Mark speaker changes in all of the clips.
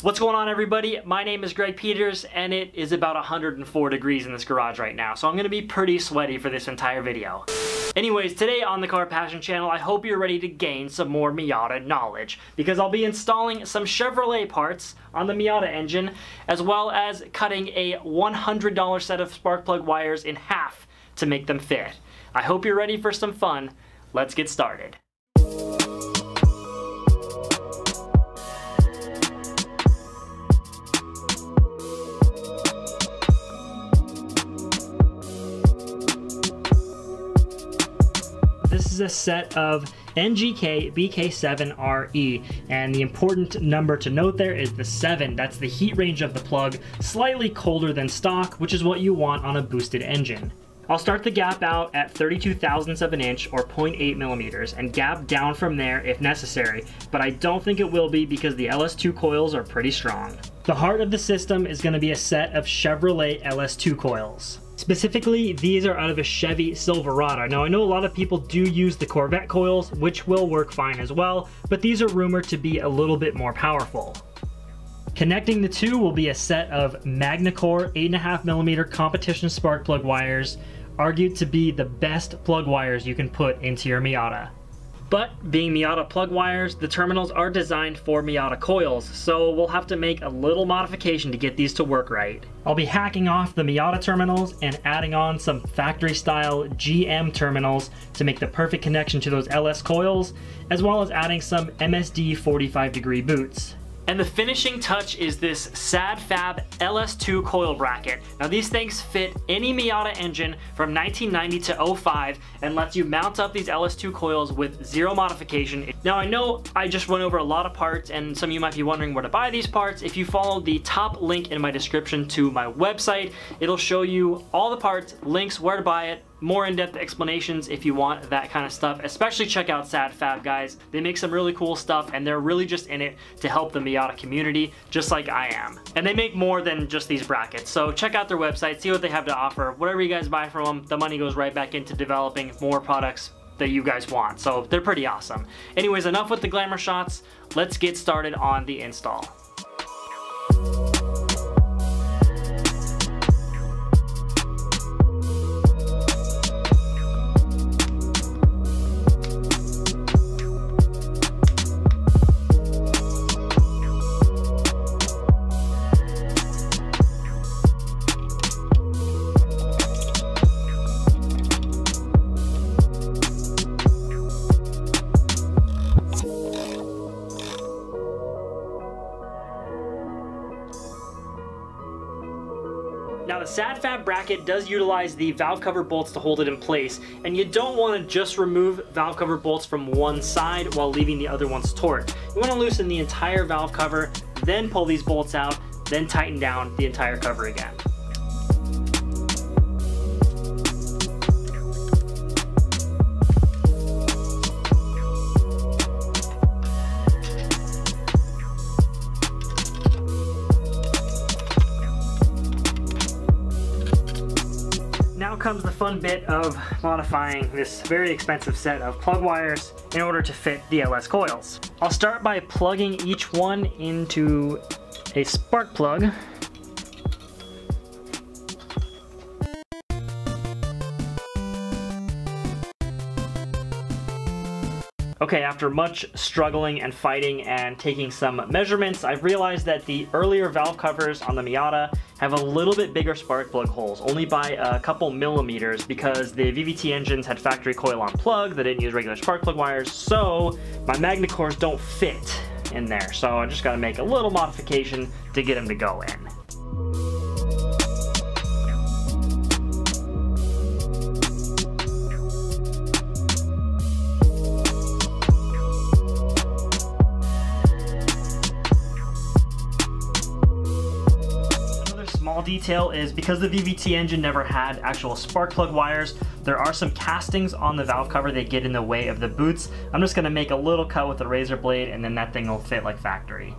Speaker 1: What's going on, everybody? My name is Greg Peters and it is about 104 degrees in this garage right now, so I'm gonna be pretty sweaty for this entire video. Anyways, today on the Car Passion channel, I hope you're ready to gain some more Miata knowledge, because I'll be installing some Chevrolet parts on the Miata engine, as well as cutting a $100 set of spark plug wires in half to make them fit. I hope you're ready for some fun. Let's get started. This is a set of NGK BK7RE, and the important number to note there is the 7. That's the heat range of the plug, slightly colder than stock, which is what you want on a boosted engine. I'll start the gap out at 32 thousandths of an inch or 0.8 millimeters and gap down from there if necessary, but I don't think it will be because the LS2 coils are pretty strong. The heart of the system is going to be a set of Chevrolet LS2 coils. Specifically, these are out of a Chevy Silverado. Now, I know a lot of people do use the Corvette coils, which will work fine as well, but these are rumored to be a little bit more powerful. Connecting the two will be a set of MagnaCore 8.5mm competition spark plug wires, argued to be the best plug wires you can put into your Miata. But being Miata plug wires, the terminals are designed for Miata coils, so we'll have to make a little modification to get these to work right. I'll be hacking off the Miata terminals and adding on some factory style GM terminals to make the perfect connection to those LS coils, as well as adding some MSD 45-degree boots. And the finishing touch is this SadFab LS2 coil bracket. Now, these things fit any Miata engine from 1990 to 05 and lets you mount up these LS2 coils with zero modification. Now, I know I just went over a lot of parts and some of you might be wondering where to buy these parts. If you follow the top link in my description to my website, it'll show you all the parts, links, where to buy it, more in-depth explanations if you want that kind of stuff. Especially check out SadFab, guys. They make some really cool stuff and they're really just in it to help the Miata community, just like I am. And they make more than just these brackets, so check out their website, see what they have to offer. Whatever you guys buy from them, the money goes right back into developing more products that you guys want, so they're pretty awesome. Anyways, enough with the glamour shots. Let's get started on the install. Now, the SadFab bracket does utilize the valve cover bolts to hold it in place, and you don't want to just remove valve cover bolts from one side while leaving the other ones taut. You want to loosen the entire valve cover, then pull these bolts out, then tighten down the entire cover again. Now comes the fun bit of modifying this very expensive set of plug wires in order to fit the LS coils. I'll start by plugging each one into a spark plug. Okay, after much struggling and fighting and taking some measurements, I've realized that the earlier valve covers on the Miata have a little bit bigger spark plug holes, only by a couple millimeters, because the VVT engines had factory coil on plug that didn't use regular spark plug wires, so my MagnaCores don't fit in there. So I just gotta make a little modification to get them to go in. Small detail is because the VVT engine never had actual spark plug wires, there are some castings on the valve cover that get in the way of the boots. I'm just going to make a little cut with a razor blade and then that thing will fit like factory.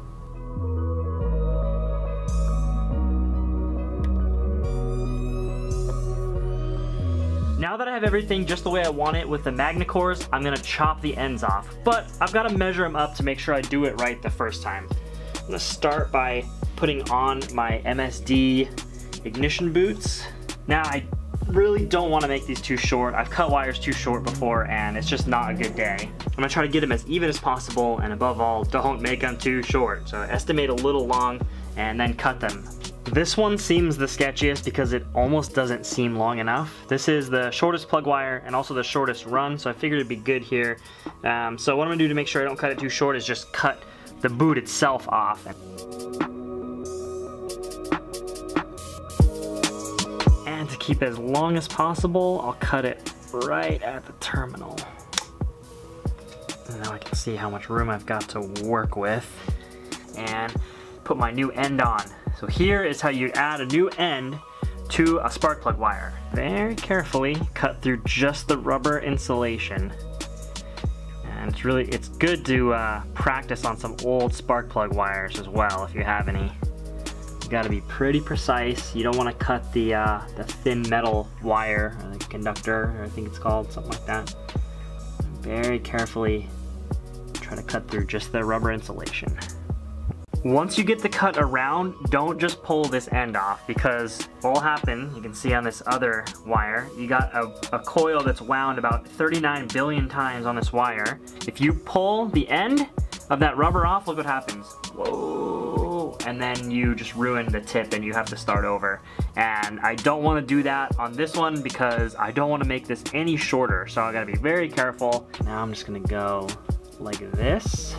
Speaker 1: Now that I have everything just the way I want it with the MagnaCores, I'm gonna chop the ends off, but I've got to measure them up to make sure I do it right the first time. I'm gonna start by putting on my MSD ignition boots. Now I really don't want to make these too short. I've cut wires too short before and it's just not a good day. I'm gonna try to get them as even as possible, and above all, don't make them too short. So estimate a little long and then cut them. This one seems the sketchiest because it almost doesn't seem long enough. This is the shortest plug wire and also the shortest run, so I figured it'd be good here. So what I'm gonna do to make sure I don't cut it too short is just cut the boot itself off. And to keep it as long as possible, I'll cut it right at the terminal. And now I can see how much room I've got to work with and put my new end on. So here is how you add a new end to a spark plug wire. Very carefully cut through just the rubber insulation. And it's good to practice on some old spark plug wires as well if you have any. You gotta be pretty precise. You don't want to cut the thin metal wire, or the conductor, I think it's called, something like that. Very carefully try to cut through just the rubber insulation. Once you get the cut around, don't just pull this end off, because what will happen, you can see on this other wire, you got a coil that's wound about 39 billion times on this wire. If you pull the end of that rubber off, look what happens. Whoa! And then you just ruin the tip and you have to start over. And I don't want to do that on this one because I don't want to make this any shorter, so I gotta be very careful. Now I'm just gonna go like this.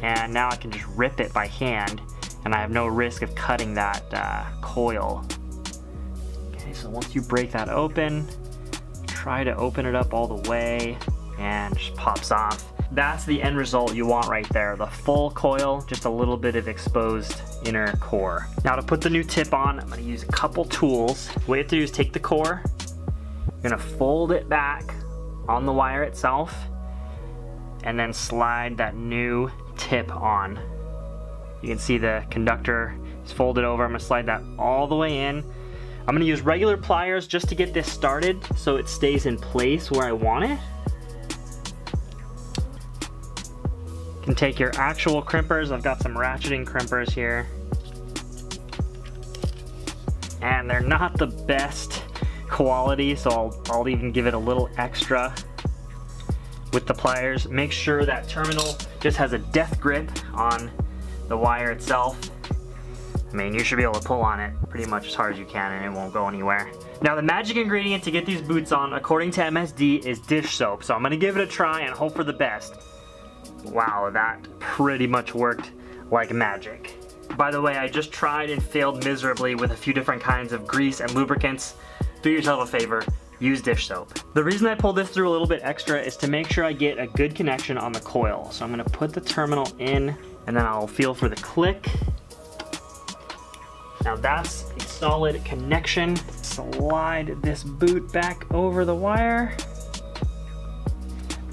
Speaker 1: And now I can just rip it by hand and I have no risk of cutting that coil. Okay, so once you break that open, try to open it up all the way and it just pops off. That's the end result you want right there. The full coil, just a little bit of exposed inner core. Now to put the new tip on, I'm gonna use a couple tools. What you have to do is take the core, you're gonna fold it back on the wire itself, and then slide that new tip on. You can see the conductor is folded over. I'm gonna slide that all the way in. I'm gonna use regular pliers just to get this started so it stays in place where I want it. You can take your actual crimpers. I've got some ratcheting crimpers here. And they're not the best quality, so I'll even give it a little extra with the pliers. Make sure that terminal just has a death grip on the wire itself. I mean, you should be able to pull on it pretty much as hard as you can and it won't go anywhere. Now the magic ingredient to get these boots on, according to MSD, is dish soap. So I'm gonna give it a try and hope for the best. Wow, that pretty much worked like magic. By the way, I just tried and failed miserably with a few different kinds of grease and lubricants. Do yourself a favor, use dish soap. The reason I pulled this through a little bit extra is to make sure I get a good connection on the coil. So I'm gonna put the terminal in and then I'll feel for the click. Now that's a solid connection. Slide this boot back over the wire.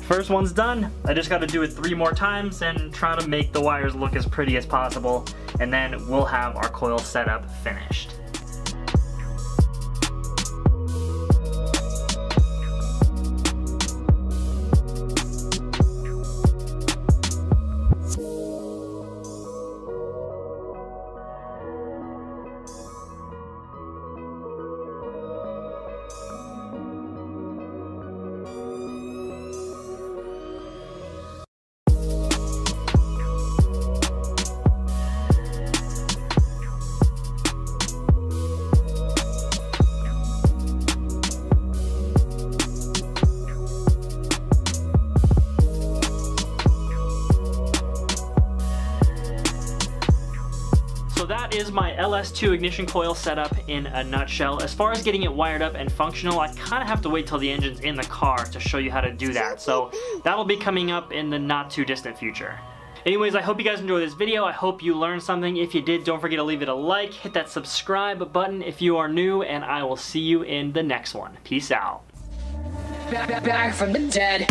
Speaker 1: First one's done. I just gotta do it 3 more times and try to make the wires look as pretty as possible, and then we'll have our coil setup finished. So that is my LS2 ignition coil setup in a nutshell. As far as getting it wired up and functional, I kind of have to wait till the engine's in the car to show you how to do that. So that'll be coming up in the not too distant future. Anyways, I hope you guys enjoyed this video. I hope you learned something. If you did, don't forget to leave it a like, hit that subscribe button if you are new, and I will see you in the next one. Peace out.
Speaker 2: Back from the dead.